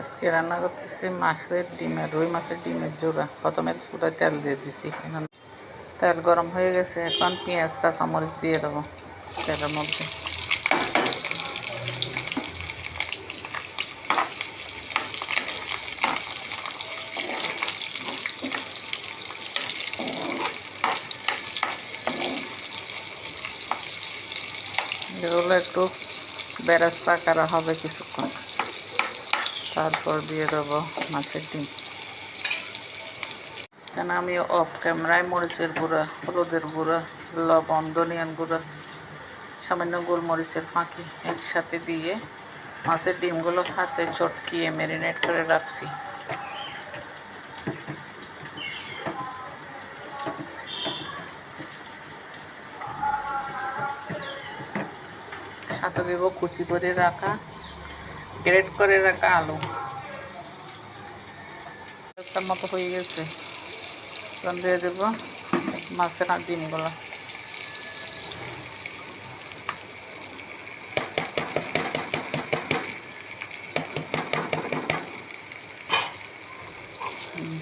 আজকে রান্না করতেছি মাছের ডিমের রুই মাছের ডিমের জোড়া। প্রথমে চুলায় তেল দিয়ে দিছি, এখন তেল গরম হয়ে গেছে। এখন পেঁয়াজ কাঁচামরিচ দিয়ে দেবো তেলের মধ্যে। এগুলো একটু বেরেস্তা করা হবে কিছুক্ষণ, তারপর দিয়ে দেবো মাছের ডিম। এখানে আমি অফ ক্যামেরায় মরিচের গুঁড়া, হলুদের গুঁড়া, লবণ, ধনিয়ার গুঁড়া, সামান্য গোলমরিচের ফাঁকি একসাথে দিয়ে মাছের ডিমগুলো হাতে চটকিয়ে ম্যারিনেট করে রাখছি। সাথে দেবো কুচি করে রাখা, গ্রেট করে রাখা আলু। তার মতো হয়ে গেছে, এখন দিয়ে দেবো মাছের আর ডিমগুলো।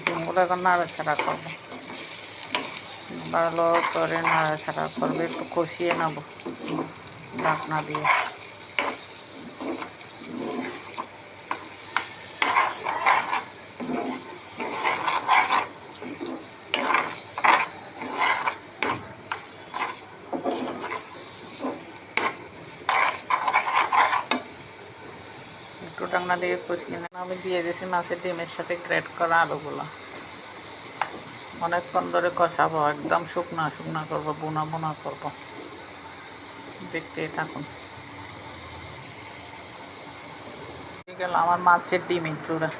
ডিমগুলো এখন নাড়াচাড়া করবো, ভালো করে নাড়াচাড়া করবে, একটু কষিয়ে নেবো ঢাকনা দিয়ে। একটু ঢাকনা দিয়ে কষিয়ে নেব। আমি দিয়ে দিয়েছি মাছের ডিমের সাথে গ্রেট করা আলুগুলো। অনেকক্ষণ ধরে কষাবো, একদম শুকনা শুকনা করবো, বোনা বোনা করবো। দেখতেই থাকুন। গেল আমার মাছের ডিমের চূড়া,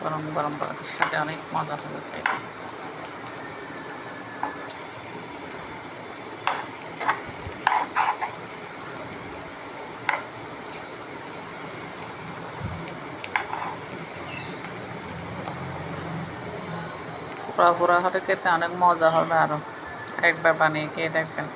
গরম গরম ভাতের সাথে অনেক মজা হবে। পোড়া পোড়া হলে খেতে অনেক মজা হবে। আরও একবার বানিয়ে খেয়ে দেখবেন।